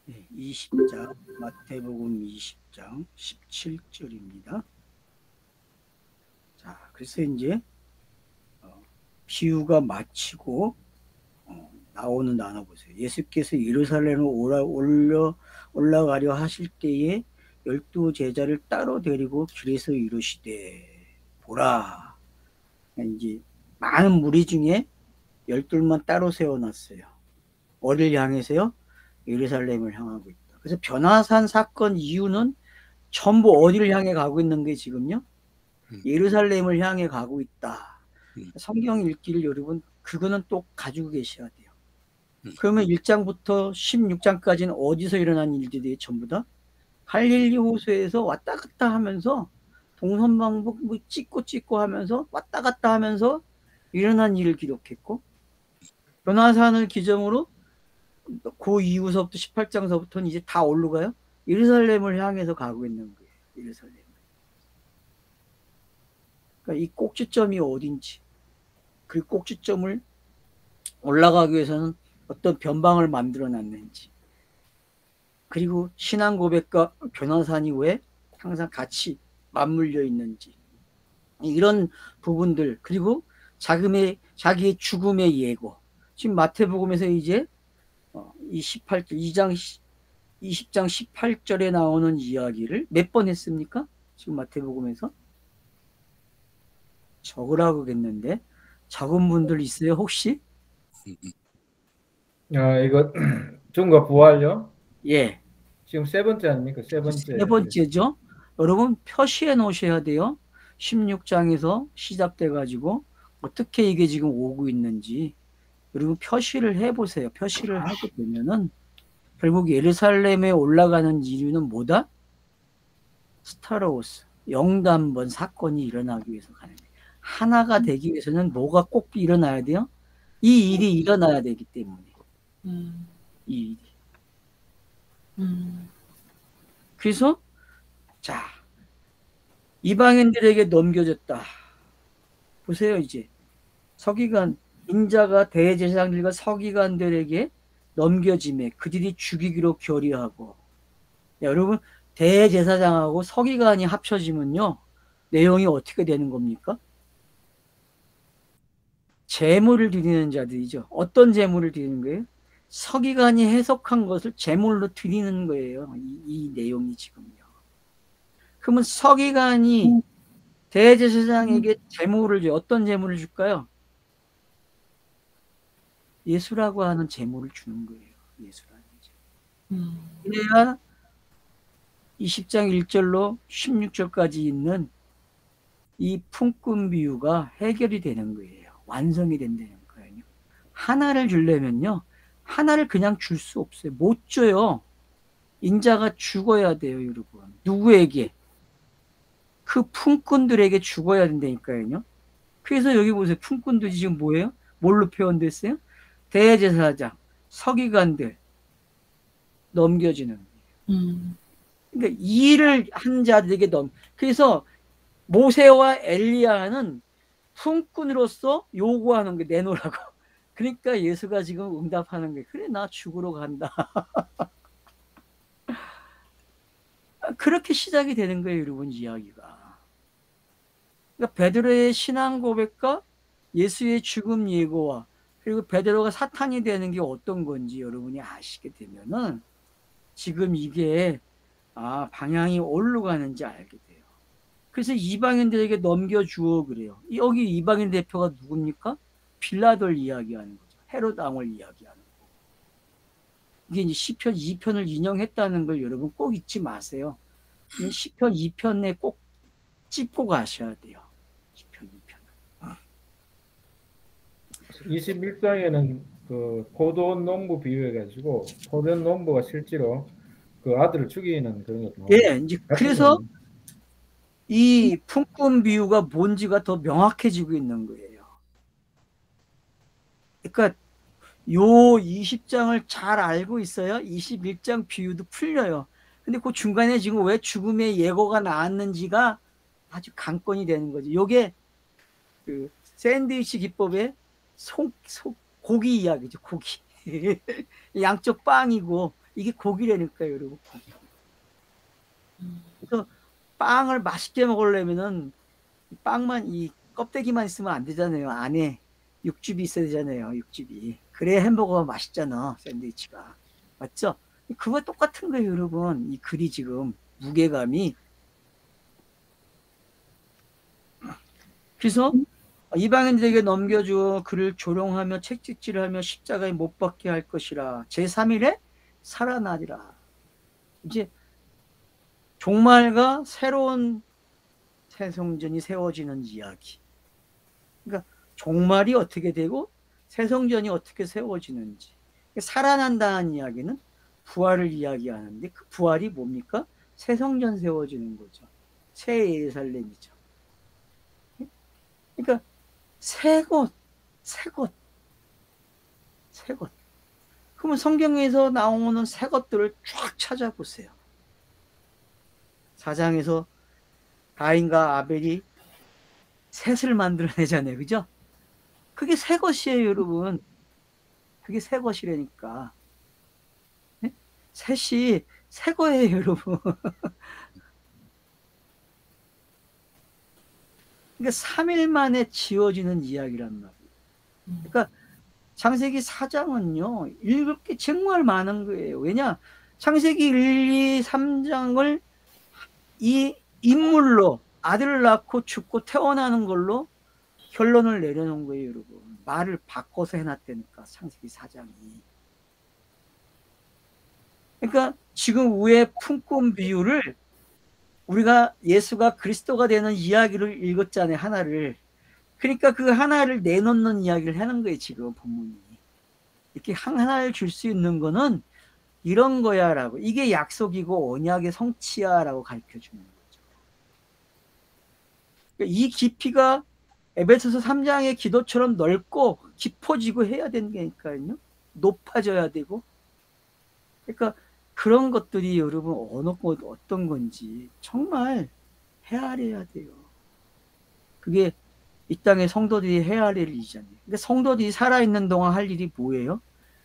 20장, 마태복음 20장 17절입니다. 자, 그래서 이제 비유가 마치고 나오는 나눠보세요. 예수께서 예루살렘으로 올라가려 하실 때에 12 제자를 따로 데리고 길에서 이르시되 보라. 이제 많은 무리 중에 12만 따로 세워놨어요. 어딜 향해서요? 예루살렘을 향하고 있다. 그래서 변화산 사건 이유는 전부 어디를 향해 가고 있는 게 지금요? 예루살렘을 향해 가고 있다. 성경 읽기를 여러분 그거는 또 가지고 계셔야 돼요. 그러면 1장부터 16장까지는 어디서 일어난 일들이 전부 다 갈릴리 호수에서 왔다 갔다 하면서 동선방북 뭐 찍고 하면서 왔다 갔다 하면서 일어난 일을 기록했고, 변화산을 기점으로 그 이후서부터 18장서부터는 이제 다 어디로 가요? 예루살렘을 향해서 가고 있는 거예요. 예루살렘. 그러니까 이 꼭지점이 어딘지, 그 꼭지점을 올라가기 위해서는 어떤 변방을 만들어 놨는지, 그리고 신앙 고백과 변화산이 왜 항상 같이 맞물려 있는지, 이런 부분들, 그리고 자기의 죽음의 예고. 지금 마태복음에서 이제 이 20장 18절에 나오는 이야기를 몇 번 했습니까? 지금 마태복음에서 적으라고 했는데 적은 분들 있어요 혹시? 이거 중과 부활요? 예. 지금 세 번째 아닙니까? 세 번째. 세 번째죠. 여러분 표시해 놓으셔야 돼요. 16장에서 시작돼 가지고 어떻게 이게 지금 오고 있는지 여러분 표시를 해보세요. 표시를 하게 되면은 결국 예루살렘에 올라가는 이유는 뭐다? 스타로스 영단번 사건이 일어나기 위해서 가는 거예요. 하나가 되기 위해서는 뭐가 꼭 일어나야 돼요? 이 일이 일어나야 되기 때문에. 이 일이. 그래서 자, 이방인들에게 넘겨졌다. 보세요. 이제 서기관 인자가 대제사장들과 서기관들에게 넘겨짐에 그들이 죽이기로 결의하고, 여러분 대제사장하고 서기관이 합쳐지면요 내용이 어떻게 되는 겁니까? 제물을 드리는 자들이죠. 어떤 제물을 드리는 거예요? 서기관이 해석한 것을 제물로 드리는 거예요. 이 내용이 지금요. 그러면 서기관이 대제사장에게 제물을 줘. 어떤 제물을 줄까요? 예수라고 하는 제물을 주는 거예요. 예수라는 제물. 그래야 20장 1절로 16절까지 있는 이 품꾼 비유가 해결이 되는 거예요. 완성이 된다는 거예요. 하나를 주려면요. 하나를 그냥 줄 수 없어요. 못 줘요. 인자가 죽어야 돼요, 여러분. 누구에게? 그 품꾼들에게 죽어야 된다니까요. 그래서 여기 보세요. 품꾼들이 지금 뭐예요? 뭘로 표현됐어요? 대제사장, 서기관들 넘겨지는 거예요. 그러니까 일을 한 자들에게 그래서 모세와 엘리야는 품꾼으로서 요구하는 게 내놓으라고. 그러니까 예수가 지금 응답하는 게 그래 나 죽으러 간다. 그렇게 시작이 되는 거예요, 여러분 이야기가. 그러니까 베드로의 신앙 고백과 예수의 죽음 예고와 그리고 베드로가 사탄이 되는 게 어떤 건지 여러분이 아시게 되면은 지금 이게 방향이 어디로 가는지 알게 돼요. 그래서 이방인들에게 넘겨주어 그래요. 여기 이방인 대표가 누굽니까? 빌라도를 이야기하는 거죠. 헤롯 왕을 이야기하는 거고. 이게 이제 시편 2편을 인용했다는 걸 여러분 꼭 잊지 마세요. 시편 2편에 꼭 찝고 가셔야 돼요. 시편 2편을. 21장에는 그 포도원 농부 비유해가지고 포도원 농부가 실제로 그 아들을 죽이는 그런 것도 나와요. 예, 이제 그래서 이 품꾼 비유가 뭔지가 더 명확해지고 있는 거예요. 그러니까 요 20장을 잘 알고 있어야 21장 비유도 풀려요. 근데 그 중간에 지금 왜 죽음의 예고가 나왔는지가 아주 관건이 되는 거죠. 요게 그 샌드위치 기법의 고기 이야기죠. 고기. 양쪽 빵이고 이게 고기라니까요, 여러분. 고기. 그래서 빵을 맛있게 먹으려면은 빵만 이 껍데기만 있으면 안 되잖아요. 안에 육즙이 있어야 되잖아요. 육즙이. 그래야 햄버거가 맛있잖아. 샌드위치가. 맞죠? 그거 똑같은 거예요, 여러분. 이 글이 지금 무게감이. 그래서 이방인들에게 넘겨주어 그를 조롱하며 채찍질하며 십자가에 못 박게 할 것이라. 제3일에 살아나리라. 이제 종말과 새로운 새성전이 세워지는 이야기. 그러니까 종말이 어떻게 되고 새성전이 어떻게 세워지는지. 살아난다는 이야기는 부활을 이야기하는데 그 부활이 뭡니까? 새성전 세워지는 거죠. 새 예루살렘이죠. 그러니까 새 곳, 새 곳, 새 곳. 그러면 성경에서 나오는 새 것들을 쫙 찾아보세요. 4장에서 가인과 아벨이 셋을 만들어내잖아요. 그죠? 그게 새 것이에요, 여러분. 그게 새 것이라니까. 네? 셋이 새 거예요, 여러분. 그러니까 3일 만에 지어지는 이야기란 말이에요. 그러니까 창세기 4장은요, 읽을 게 정말 많은 거예요. 왜냐? 창세기 1, 2, 3장을 이 인물로 아들을 낳고 죽고 태어나는 걸로 결론을 내려놓은 거예요, 여러분. 말을 바꿔서 해놨다니까, 창세기 4장이. 그러니까 지금 위에 품꾼 비유를 우리가 예수가 그리스도가 되는 이야기를 읽었잖아요, 하나를. 그러니까 그 하나를 내놓는 이야기를 하는 거예요, 지금 본문이. 이렇게 하나를 줄 수 있는 거는 이런 거야 라고. 이게 약속이고 언약의 성취야 라고 가르쳐 주는 거죠. 그러니까 이 깊이가 에베소서 3장의 기도처럼 넓고 깊어지고 해야 된다니까요. 높아져야 되고. 그러니까 그런 것들이 여러분 어떤 건지 정말 헤아려야 돼요. 그게 이 땅의 성도들이 헤아릴 일이잖아요. 근데 성도들이 살아있는 동안 할 일이 뭐예요?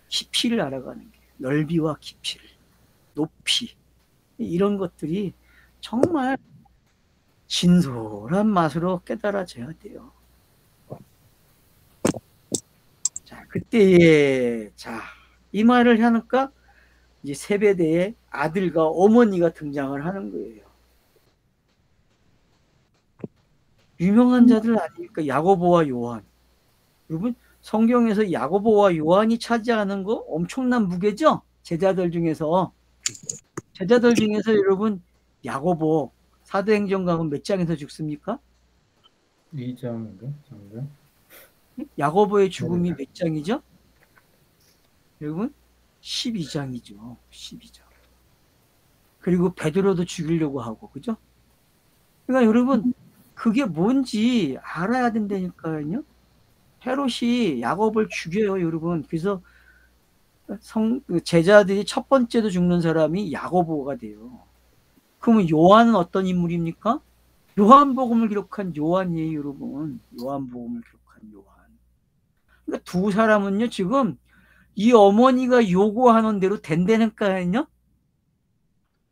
깊이를 알아가는 게. 넓이와 깊이를. 높이. 이런 것들이 정말 진솔한 맛으로 깨달아져야 돼요. 자, 그때에, 이 말을 하니까 이제 세베대의 아들과 어머니가 등장을 하는 거예요. 유명한 자들 아닙니까? 야고보와 요한. 여러분, 성경에서 야고보와 요한이 차지하는 거 엄청난 무게죠? 제자들 중에서 여러분, 야고보 사도행전 가면 몇 장에서 죽습니까? 2장인가? 야고보의 죽음이 몇 장이죠? 여러분, 12장이죠. 12장. 그리고 베드로도 죽이려고 하고, 그죠? 그러니까 여러분, 그게 뭔지 알아야 된다니까요. 헤롯이 야곱을 죽여요, 여러분. 그래서 제자들이 첫 번째로 죽는 사람이 야고보가 돼요. 그러면 요한은 어떤 인물입니까? 요한복음을 기록한 요한이에요, 여러분. 요한복음을 기록한 요한. 그러니까 두 사람은요, 지금 이 어머니가 요구하는 대로 된다니까요.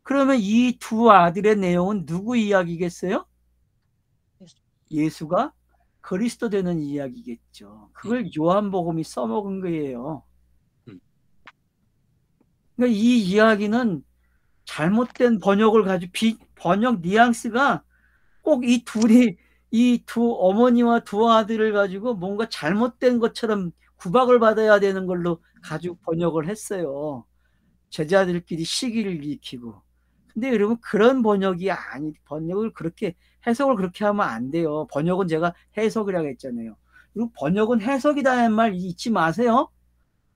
그러면 이 두 아들의 내용은 누구 이야기겠어요? 예수가 그리스도 되는 이야기겠죠. 그걸 요한복음이 써먹은 거예요. 그러니까 이 이야기는 잘못된 번역을 가지고 번역 뉘앙스가 꼭 이 두 어머니와 두 아들을 가지고 뭔가 잘못된 것처럼 구박을 받아야 되는 걸로 가지고 번역을 했어요. 제자들끼리 시기를 일으키고. 근데 여러분 그런 번역을 그렇게 해석을 그렇게 하면 안 돼요. 번역은 제가 해석이라고 했잖아요. 그리고 번역은 해석이라는 말 잊지 마세요.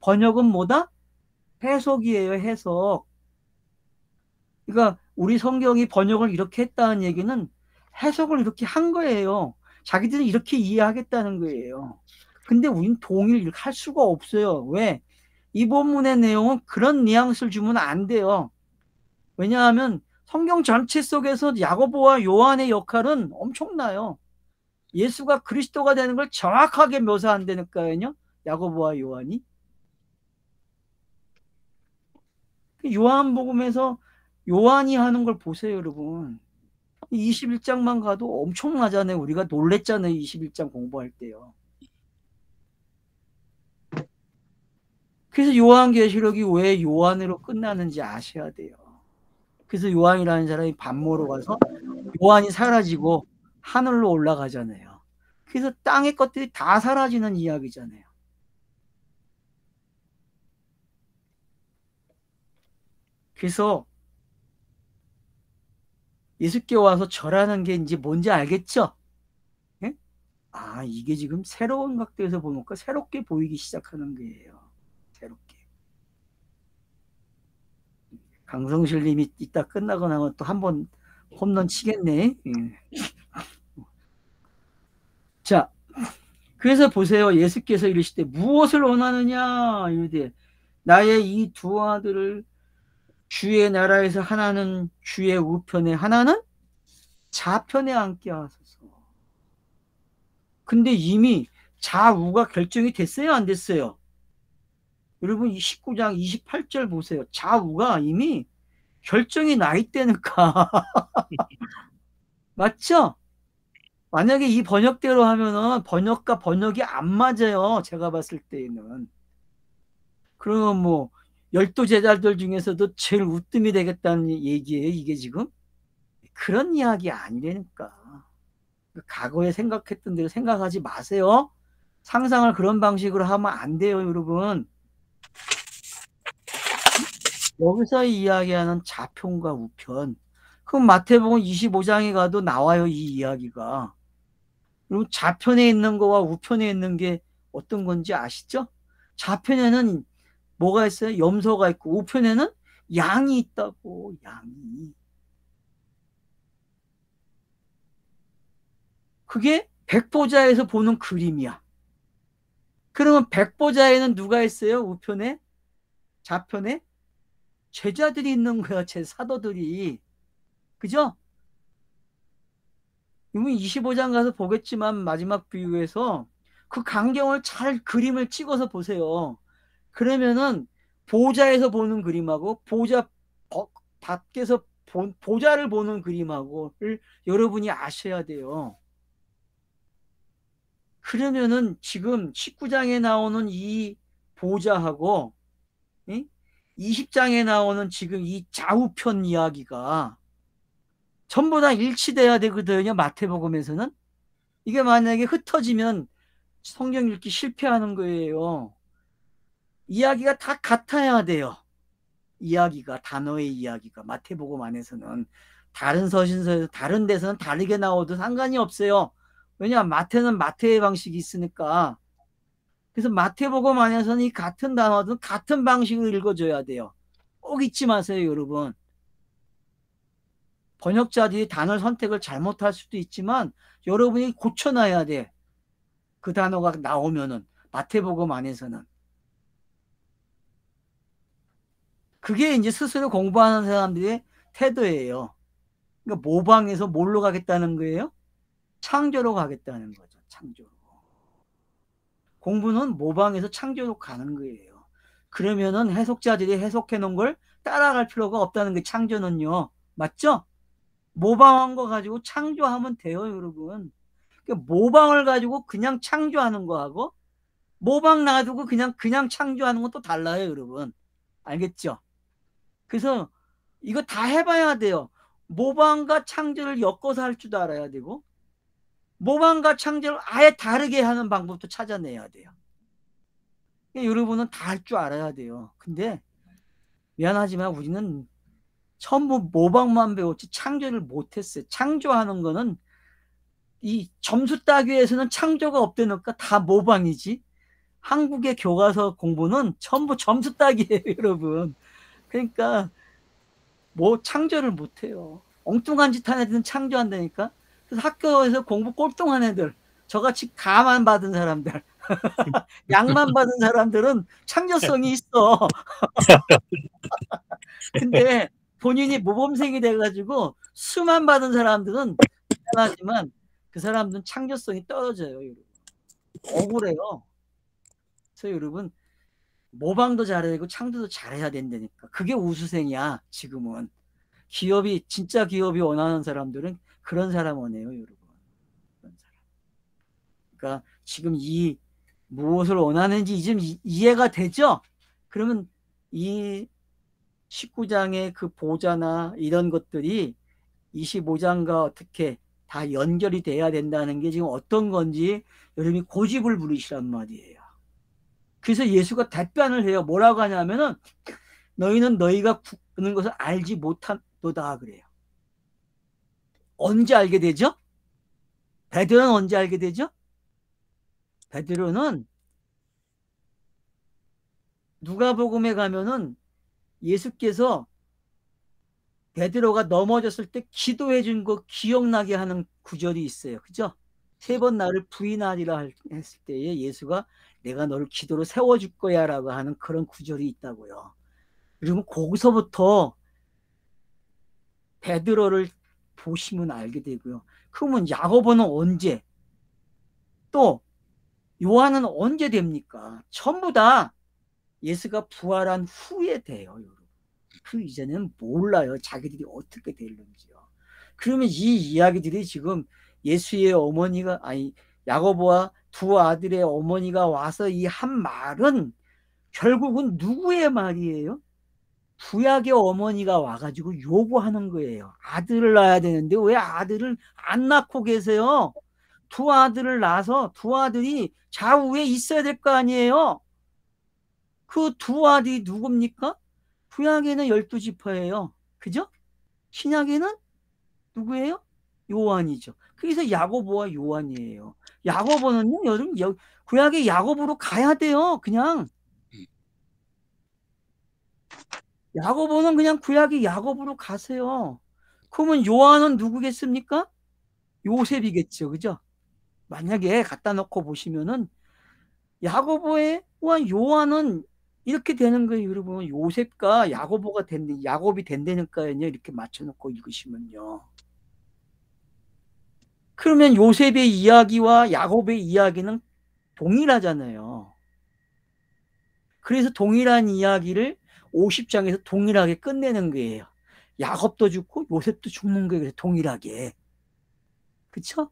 번역은 뭐다? 해석이에요, 해석. 그러니까 우리 성경이 번역을 이렇게 했다는 얘기는 해석을 이렇게 한 거예요. 자기들은 이렇게 이해하겠다는 거예요. 근데 우리는 동의를 할 수가 없어요. 왜? 이 본문의 내용은 그런 뉘앙스를 주면 안 돼요. 왜냐하면 성경 전체 속에서 야고보와 요한의 역할은 엄청나요. 예수가 그리스도가 되는 걸 정확하게 묘사한다니까요. 야고보와 요한이. 요한복음에서 요한이 하는 걸 보세요, 여러분. 21장만 가도 엄청나잖아요. 우리가 놀랬잖아요. 21장 공부할 때요. 그래서 요한계시록이 왜 요한으로 끝나는지 아셔야 돼요. 그래서 요한이라는 사람이 반모로 가서 요한이 사라지고 하늘로 올라가잖아요. 그래서 땅의 것들이 다 사라지는 이야기잖아요. 그래서 예수께 와서 절하는 게 이제 뭔지 알겠죠? 예? 아, 이게 지금 새로운 각도에서 보니까 새롭게 보이기 시작하는 거예요. 새롭게. 강성실 님이 이따 끝나고 나면 또 한 번 홈런 치겠네. 예. 자, 그래서 보세요. 예수께서 이르시되 무엇을 원하느냐 이르되 나의 이 두 아들을 주의 나라에서 하나는 주의 우편에 하나는 좌편에 앉게 하소서. 근데 이미 좌우가 결정이 됐어요, 안 됐어요? 여러분 19장 28절 보세요. 좌우가 이미 결정이 나 있다니까. 맞죠? 만약에 이 번역대로 하면은 번역과 번역이 안 맞아요. 제가 봤을 때에는. 그러면 뭐 12제자들 중에서도 제일 우뜸이 되겠다는 얘기예요, 이게 지금? 그런 이야기 아니라니까. 과거에 생각했던 대로 생각하지 마세요. 상상을 그런 방식으로 하면 안 돼요, 여러분. 여기서 이야기하는 좌편과 우편. 그럼 마태복음 25장에 가도 나와요, 이 이야기가. 그리고 좌편에 있는 거와 우편에 있는 게 어떤 건지 아시죠? 좌편에는 뭐가 있어요? 염소가 있고 우편에는 양이 있다고. 양이. 그게 백보자에서 보는 그림이야. 그러면 백보자에는 누가 있어요? 우편에? 좌편에? 제자들이 있는 거야. 제 사도들이. 그죠? 이미 25장 가서 보겠지만 마지막 비유에서 그 광경을 잘 그림을 찍어서 보세요. 그러면은 보좌에서 보는 그림하고 보좌 밖에서 보좌를 보는 그림하고를 여러분이 아셔야 돼요. 그러면은 지금 19장에 나오는 이 보좌하고 20장에 나오는 지금 이 좌우편 이야기가 전부 다 일치돼야 되거든요. 마태복음에서는. 이게 만약에 흩어지면 성경 읽기 실패하는 거예요. 이야기가 다 같아야 돼요. 이야기가, 단어의 이야기가. 마태복음 안에서는. 다른 서신서에서 다른 데서는 다르게 나와도 상관이 없어요. 왜냐하면 마태는 마태의 방식이 있으니까. 그래서 마태복음 안에서는 이 같은 단어든 같은 방식으로 읽어줘야 돼요. 꼭 잊지 마세요, 여러분. 번역자들이 단어 선택을 잘못할 수도 있지만 여러분이 고쳐놔야 돼. 그 단어가 나오면은 마태복음 안에서는. 그게 이제 스스로 공부하는 사람들의 태도예요. 그러니까 모방해서 뭘로 가겠다는 거예요? 창조로 가겠다는 거죠. 창조로. 공부는 모방해서 창조로 가는 거예요. 그러면은 해석자들이 해석해 놓은 걸 따라갈 필요가 없다는 게 창조는요. 맞죠? 모방한 거 가지고 창조하면 돼요, 여러분. 그러니까 모방을 가지고 그냥 창조하는 거하고 모방 놔두고 그냥 창조하는 건 또 달라요, 여러분. 알겠죠? 그래서 이거 다 해봐야 돼요. 모방과 창조를 엮어서 할 줄도 알아야 되고 모방과 창조를 아예 다르게 하는 방법도 찾아내야 돼요. 그러니까 여러분은 다 할 줄 알아야 돼요. 근데 미안하지만 우리는 전부 모방만 배웠지 창조를 못했어요. 창조하는 거는 이 점수 따기 위해서는 창조가 없다니까 다 모방이지. 한국의 교과서 공부는 전부 점수 따기예요, 여러분. 그러니까 뭐 창조를 못해요. 엉뚱한 짓 하는 애들은 창조한다니까. 그래서 학교에서 공부 꼴등한 애들, 저같이 가만 받은 사람들, 양만 받은 사람들은 창조성이 있어. 근데 본인이 모범생이 돼가지고 수만 받은 사람들은 미안하지만 그 사람들은 창조성이 떨어져요. 여러분. 억울해요. 그래서 여러분 모방도 잘해야 되고 창조도 잘해야 된다니까. 그게 우수생이야. 지금은 기업이, 진짜 기업이 원하는 사람들은 그런 사람 원해요, 여러분. 그런 사람. 그러니까 지금 이 무엇을 원하는지 좀 이해가 되죠? 그러면 이 19장의 그 보좌나 이런 것들이 25장과 어떻게 다 연결이 돼야 된다는 게 지금 어떤 건지 여러분이 고집을 부리시란 말이에요. 그래서 예수가 답변을 해요. 뭐라고 하냐면은 너희는 너희가 구는 것을 알지 못한도다 그래요. 언제 알게 되죠? 베드로는 언제 알게 되죠? 베드로는 누가복음에 가면은 예수께서 베드로가 넘어졌을 때 기도해 준 거 기억나게 하는 구절이 있어요. 그죠? 3번 나를 부인하리라 했을 때에 예수가 내가 너를 기도로 세워줄 거야 라고 하는 그런 구절이 있다고요. 그러면 거기서부터 베드로를 보시면 알게 되고요. 그러면 야고보는 언제, 또 요한은 언제 됩니까? 전부 다 예수가 부활한 후에 돼요, 여러분. 그 이전에는 몰라요. 자기들이 어떻게 될는지요. 그러면 이 이야기들이 지금 예수의 어머니가, 아니 야고보와 두 아들의 어머니가 와서 이 한 말은 결국은 누구의 말이에요? 구약의 어머니가 와가지고 요구하는 거예요. 아들을 낳아야 되는데 왜 아들을 안 낳고 계세요? 두 아들을 낳아서 두 아들이 좌우에 있어야 될 거 아니에요? 그 두 아들이 누굽니까? 구약에는 12지파예요. 그죠? 신약에는 누구예요? 요한이죠. 그래서 야고보와 요한이에요. 야고보는요, 여러분, 구약의 야고보로 가야 돼요. 그냥. 야고보는 그냥 구약의 야고보로 가세요. 그러면 요한은 누구겠습니까? 요셉이겠죠. 그죠? 만약에 갖다 놓고 보시면은 야고보와 요한은 이렇게 되는 거예요, 여러분. 요셉과 야고보가 된다, 야곱이 된다니까요. 이렇게 맞춰놓고 읽으시면요. 그러면 요셉의 이야기와 야곱의 이야기는 동일하잖아요. 그래서 동일한 이야기를 50장에서 동일하게 끝내는 거예요. 야곱도 죽고 요셉도 죽는 거예요. 그래서 동일하게. 그쵸?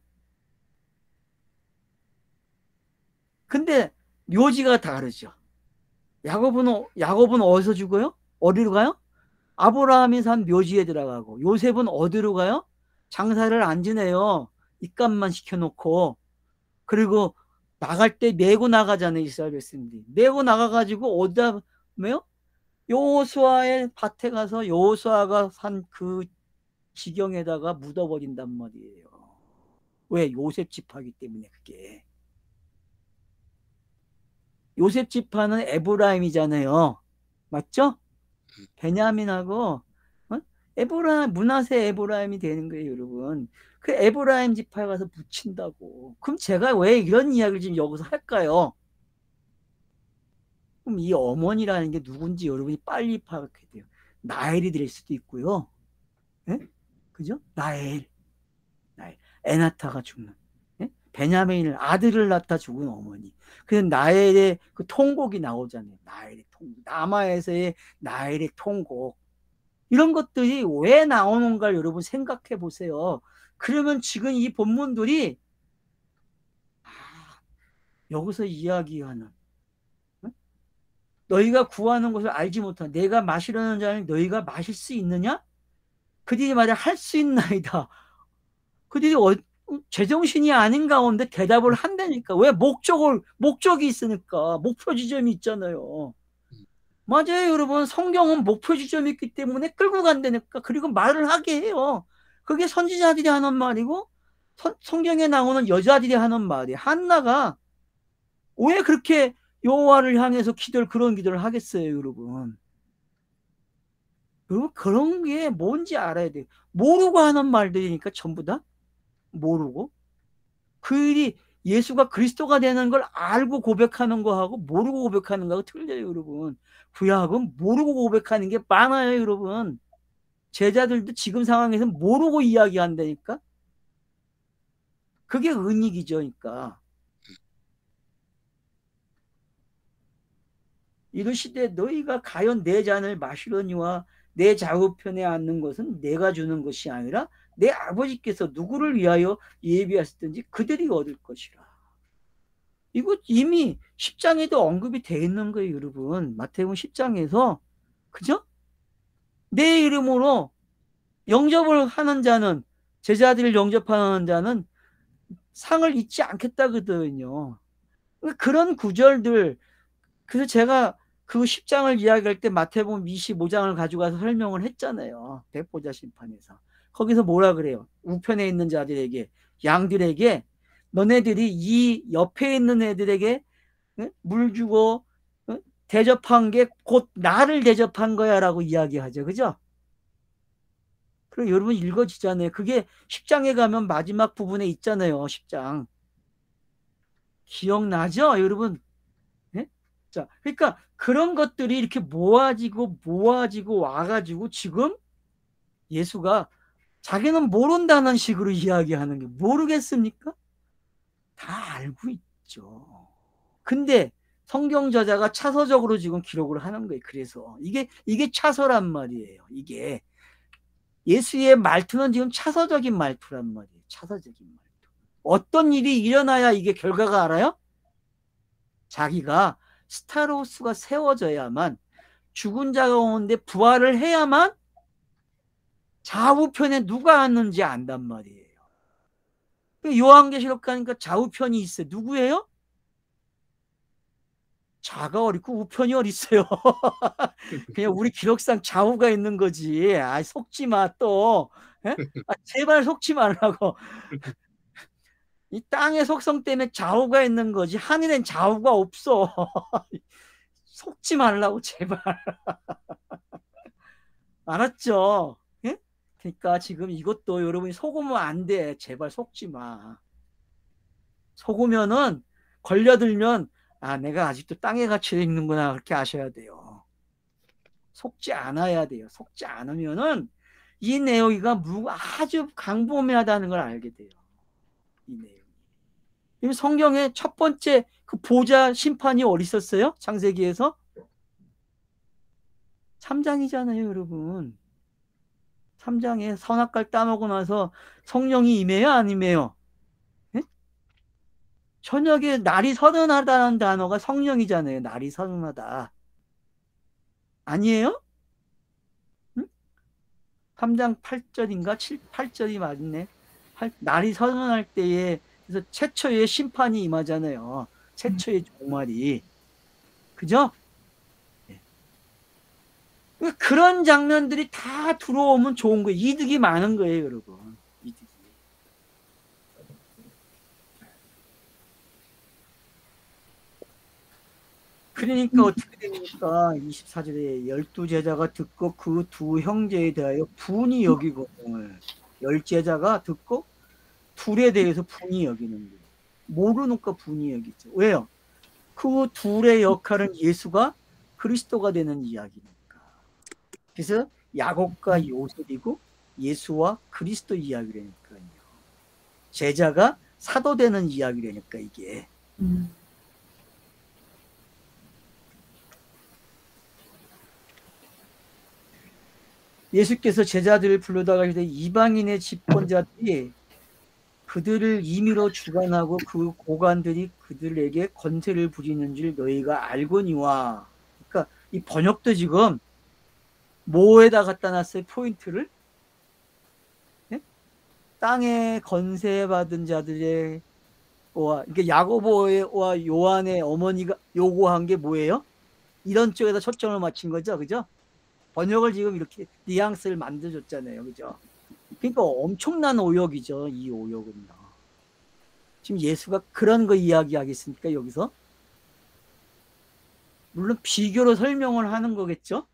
근데 묘지가 다르죠. 야곱은 어디서 죽어요? 어디로 가요? 아브라함이 산 묘지에 들어가고, 요셉은 어디로 가요? 장사를 안 지내요. 입감만 시켜놓고. 그리고 나갈 때 메고 나가잖아요. 이스라엘 백성들이 메고 나가가지고 어디다 메요? 여호수아의 밭에 가서 여호수아가 산 그 지경에다가 묻어버린단 말이에요. 왜? 요셉 지파기 때문에. 그게 요셉 지파는 에브라임이잖아요. 맞죠? 베냐민하고 에브라임, 문하세 에브라임이 되는 거예요, 여러분. 그 에브라임 지파에 가서 묻힌다고. 그럼 제가 왜 이런 이야기를 지금 여기서 할까요? 그럼 이 어머니라는 게 누군지 여러분이 빨리 파악해야 돼요. 나엘이 될 수도 있고요. 예? 그죠? 나엘. 에나타가 죽는. 예? 베냐민을 아들을 낳다 죽은 어머니. 그래서 나엘의 그 통곡이 나오잖아요. 나엘의 통곡. 남아에서의 나엘의 통곡. 이런 것들이 왜 나오는가 여러분 생각해 보세요. 그러면 지금 이 본문들이 여기서 이야기하는, 너희가 구하는 것을 알지 못한 내가 마시려는 잔을 너희가 마실 수 있느냐? 그들이 말해 할 수 있나이다. 그들이 제정신이 아닌 가운데 대답을 한다니까. 왜? 목적이 있으니까. 목표 지점이 있잖아요. 맞아요, 여러분. 성경은 목표 지점이 있기 때문에 끌고 간다니까. 그리고 말을 하게 해요. 그게 선지자들이 하는 말이고 성경에 나오는 여자들이 하는 말이에요. 한나가 왜 그렇게 여호와를 향해서 그런 기도를 하겠어요, 여러분. 여러분, 그런 게 뭔지 알아야 돼요. 모르고 하는 말들이니까 전부 다. 모르고. 그들이 예수가 그리스도가 되는 걸 알고 고백하는 거하고 모르고 고백하는 거하고 틀려요, 여러분. 구약은 모르고 고백하는 게 많아요, 여러분. 제자들도 지금 상황에서 모르고 이야기한다니까. 그게 은익이죠, 그러니까. 이르시되 너희가 가연 내 잔을 마시려니와 내 좌우편에 앉는 것은 내가 주는 것이 아니라 내 아버지께서 누구를 위하여 예비하셨든지 그들이 얻을 것이라. 이거 이미 10장에도 언급이 되어 있는 거예요, 여러분. 마태복음 10장에서. 그죠? 내 이름으로 영접을 하는 자는, 제자들을 영접하는 자는 상을 잊지 않겠다거든요. 그런 구절들. 그래서 제가 그 10장을 이야기할 때 마태복음 25장을 가져가서 설명을 했잖아요. 백보자 심판에서. 거기서 뭐라 그래요? 우편에 있는 자들에게, 양들에게, 너네들이 이 옆에 있는 애들에게 물 주고 대접한 게 곧 나를 대접한 거야 라고 이야기하죠. 그죠? 그리고 여러분 읽어지잖아요. 그게 10장에 가면 마지막 부분에 있잖아요. 10장. 기억나죠? 여러분? 네? 자, 그러니까 그런 것들이 이렇게 모아지고 와가지고 지금 예수가 자기는 모른다는 식으로 이야기하는 게 모르겠습니까? 다 알고 있죠. 근데 성경 저자가 차서적으로 지금 기록을 하는 거예요. 그래서 이게 차서란 말이에요. 이게 예수의 말투는 지금 차서적인 말투란 말이에요. 차서적인 말투. 어떤 일이 일어나야 이게 결과가 알아요? 자기가 스타로스가 세워져야만, 죽은 자가 오는데 부활을 해야만 좌우편에 누가 앉는지 안단 말이에요. 요한계시록 가니까 좌우편이 있어요. 누구예요? 좌가 어딨고 우편이 어딨어요. 그냥 우리 기록상 좌우가 있는 거지. 아, 속지 마 또. 아, 제발 속지 말라고. 이 땅의 속성 때문에 좌우가 있는 거지 하늘엔 좌우가 없어. 속지 말라고 제발. 알았죠? 예? 그러니까 지금 이것도 여러분이 속으면 안 돼. 제발 속지 마. 속으면은 걸려들면 아, 내가 아직도 땅에 갇혀 있는구나 그렇게 아셔야 돼요. 속지 않아야 돼요. 속지 않으면은 이 내용이가 아주 강범위하다는 걸 알게 돼요. 이 내용. 성경의 첫 번째 그 보좌 심판이 어디 있었어요? 창세기에서? 3장이잖아요, 여러분. 3장에 선악과를 따먹고 나서 성령이 임해요, 안 임해요? 예? 저녁에 날이 서늘하다는 단어가 성령이잖아요. 날이 서늘하다. 아니에요? 응? 3장 8절인가 8절이 맞네. 날이 서늘할 때에 그래서 최초의 심판이 임하잖아요. 최초의 종말이. 그죠? 네. 그런 장면들이 다 들어오면 좋은 거예요. 이득이 많은 거예요, 여러분. 이득이. 그러니까 어떻게 됩니까? 24절에 12제자가 듣고 그 두 형제에 대하여 분이 여기고, 10제자가 듣고 둘에 대해서 분이 여기는 거예요. 모르니까 분이 여기죠. 왜요? 그 둘의 역할은 예수가 그리스도가 되는 이야기니까. 그래서 야곱과 요셉이고 예수와 그리스도 이야기라니까요. 제자가 사도 되는 이야기라니까 이게. 예수께서 제자들을 불러다가 이방인의 집권자들이 그들을 임의로 주관하고 그 고관들이 그들에게 권세를 부리는 줄 너희가 알거니와. 그러니까 이 번역도 지금 뭐에다 갖다 놨어요? 포인트를? 네? 땅에 권세 받은 자들의 이게 야고보와 요한의 어머니가 요구한 게 뭐예요? 이런 쪽에다 초점을 맞춘 거죠, 그죠? 번역을 지금 이렇게 뉘앙스를 만들어줬잖아요, 그죠? 그러니까 엄청난 오역이죠, 이 오역은요. 지금 예수가 그런 거 이야기하겠습니까, 여기서? 물론 비교로 설명을 하는 거겠죠?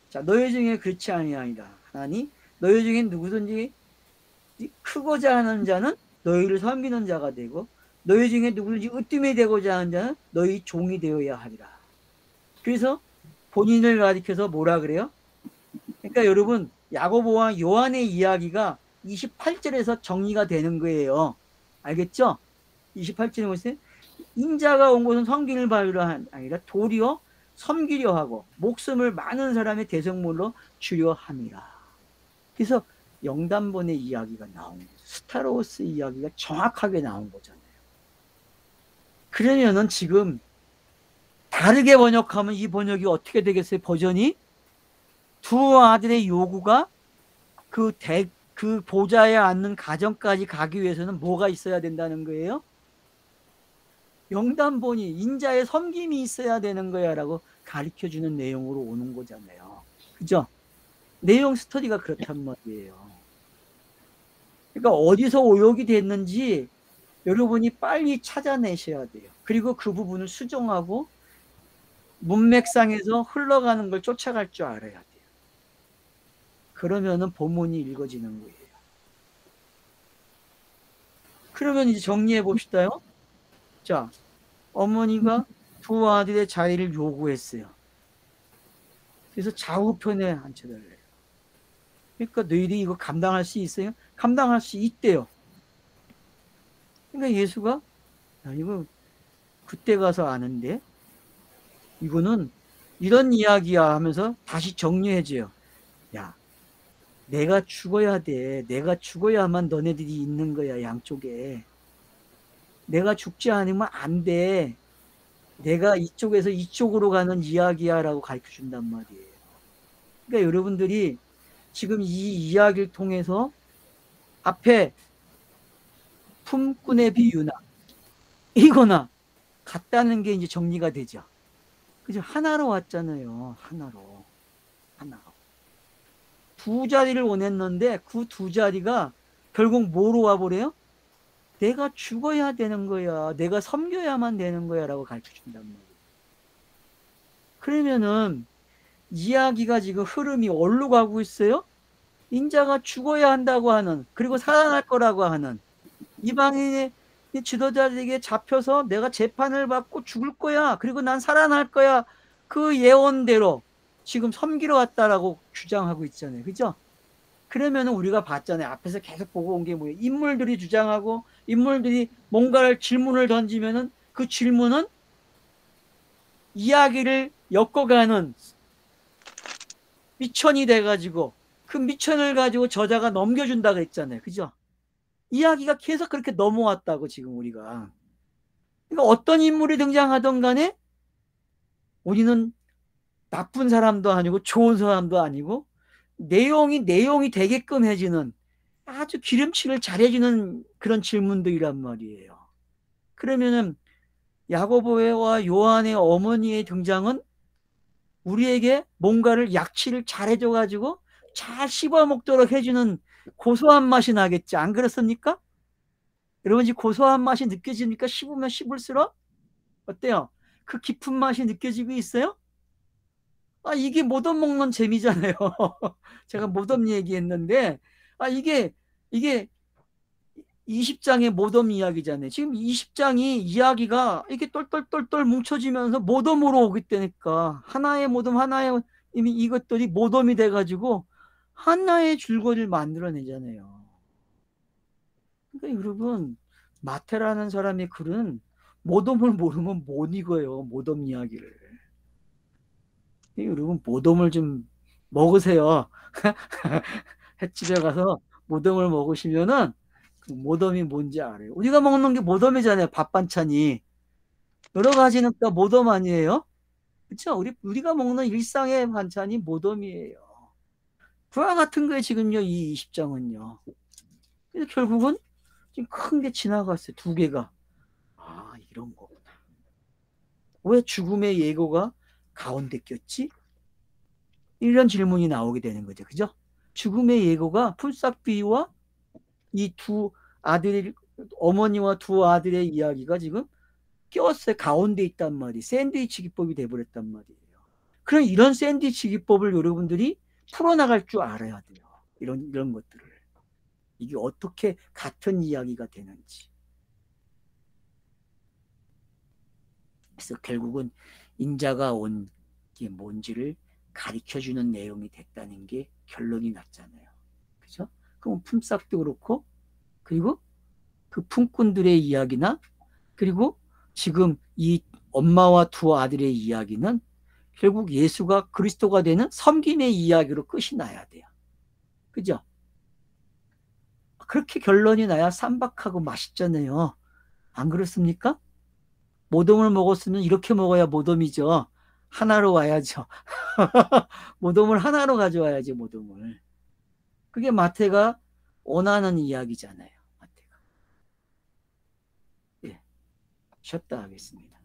자, 너희 중에 그렇지 아니하니라. 하나니 너희 중에 누구든지 크고자 하는 자는 너희를 섬기는 자가 되고 너희 중에 누구든지 으뜸이 되고자 하는 자는 너희 종이 되어야 하리라. 그래서 본인을 가리켜서 뭐라 그래요? 그러니까 여러분 야고보와 요한의 이야기가 28절에서 정리가 되는 거예요. 알겠죠? 28절에 보세요. 인자가 온 것은 섬기는 바위가 아니라 도리어 섬기려 하고 목숨을 많은 사람의 대성물로 주려 함이라. 그래서 영단본의 이야기가 나온 거죠. 스타로스 이야기가 정확하게 나온 거잖아요. 그러면은 지금 다르게 번역하면 이 번역이 어떻게 되겠어요? 버전이 두 아들의 요구가 그 보좌에 앉는 가정까지 가기 위해서는 뭐가 있어야 된다는 거예요? 영단본이 인자의 섬김이 있어야 되는 거야 라고 가르쳐주는 내용으로 오는 거잖아요. 그죠? 내용 스터디가 그렇단 말이에요. 그러니까 어디서 오역이 됐는지 여러분이 빨리 찾아내셔야 돼요. 그리고 그 부분을 수정하고 문맥상에서 흘러가는 걸 쫓아갈 줄 알아야 돼요. 그러면은 본문이 읽어지는 거예요. 그러면 이제 정리해 봅시다요. 자, 어머니가 두 아들의 자리를 요구했어요. 그래서 좌우편에 앉혀달래요. 그러니까 너희들이 이거 감당할 수 있어요? 감당할 수 있대요. 그러니까 예수가 이거 그때 가서 아는데 이거는 이런 이야기야 하면서 다시 정리해줘요. 야, 내가 죽어야 돼. 내가 죽어야만 너네들이 있는 거야, 양쪽에. 내가 죽지 않으면 안 돼. 내가 이쪽에서 이쪽으로 가는 이야기야 라고 가르쳐 준단 말이에요. 그러니까 여러분들이 지금 이 이야기를 통해서 앞에 품꾼의 비유나 이거나 같다는 게 이제 정리가 되죠. 그죠? 하나로 왔잖아요. 하나로. 두 자리를 원했는데 그 두 자리가 결국 뭐로 와버려요? 내가 죽어야 되는 거야. 내가 섬겨야만 되는 거야 라고 가르쳐 준단 말이에요. 그러면은 이야기가 지금 흐름이 어디로 가고 있어요? 인자가 죽어야 한다고 하는, 그리고 살아날 거라고 하는, 이방인의 지도자들에게 잡혀서 내가 재판을 받고 죽을 거야. 그리고 난 살아날 거야. 그 예언대로 지금 섬기러 왔다라고 주장하고 있잖아요. 그죠? 그러면 우리가 봤잖아요. 앞에서 계속 보고 온 게 뭐예요? 인물들이 주장하고 인물들이 뭔가를 질문을 던지면은 그 질문은 이야기를 엮어가는 미천이 돼가지고 그 미천을 가지고 저자가 넘겨준다고 했잖아요. 그죠? 이야기가 계속 그렇게 넘어왔다고 지금 우리가. 그러니까 어떤 인물이 등장하던 간에 우리는 나쁜 사람도 아니고 좋은 사람도 아니고 내용이 되게끔 해주는 아주 기름칠을 잘해주는 그런 질문들이란 말이에요. 그러면은 야고보와 요한의 어머니의 등장은 우리에게 뭔가를 약치를 잘해줘가지고 잘 씹어먹도록 해주는 고소한 맛이 나겠지. 안 그렇습니까? 여러분 지금 고소한 맛이 느껴집니까? 씹으면 씹을수록 어때요? 그 깊은 맛이 느껴지고 있어요? 이게 모덤 먹는 재미잖아요. 제가 모덤 얘기했는데 이게 20장의 모덤 이야기잖아요. 지금 20장이 이야기가 이렇게 똘똘똘똘 뭉쳐지면서 모덤으로 오기 때니까 하나의 모덤 하나의 이것들이 모덤이 돼가지고 하나의 줄거리를 만들어내잖아요. 그러니까 여러분 마태라는 사람의 글은 모덤을 모르면 못 읽어요. 모덤 이야기를. 여러분 모덤을 좀 먹으세요. 횟집에 가서 모덤을 먹으시면은 그 모덤이 뭔지 알아요. 우리가 먹는 게 모덤이잖아요. 밥 반찬이 여러 가지니까 모덤 아니에요? 그렇죠? 우리가 먹는 일상의 반찬이 모덤이에요. 그와 같은 거에 지금요 이 20장은요. 그래서 결국은 지금 큰 게 지나갔어요. 두 개가. 이런 거구나. 왜 죽음의 예고가 가운데 꼈지? 이런 질문이 나오게 되는 거죠. 그죠? 죽음의 예고가 풀싹비와 이 두 아들, 어머니와 두 아들의 이야기가 지금 꼈어요. 가운데 있단 말이에요. 샌드위치 기법이 돼버렸단 말이에요. 그럼 이런 샌드위치 기법을 여러분들이 풀어나갈 줄 알아야 돼요. 이런 것들을. 이게 어떻게 같은 이야기가 되는지. 그래서 결국은 인자가 온 게 뭔지를 가르쳐주는 내용이 됐다는 게 결론이 났잖아요. 그죠? 그럼 품삯도 그렇고, 그리고 그 품꾼들의 이야기나, 그리고 지금 이 엄마와 두 아들의 이야기는 결국 예수가 그리스도가 되는 섬김의 이야기로 끝이 나야 돼요. 그죠? 그렇게 결론이 나야 쌈박하고 맛있잖아요. 안 그렇습니까? 모돔을 먹었으면 이렇게 먹어야 모돔이죠. 하나로 와야죠. 모돔을 하나로 가져와야지, 모돔을. 그게 마태가 원하는 이야기잖아요. 마태가. 예, 쉬었다 하겠습니다.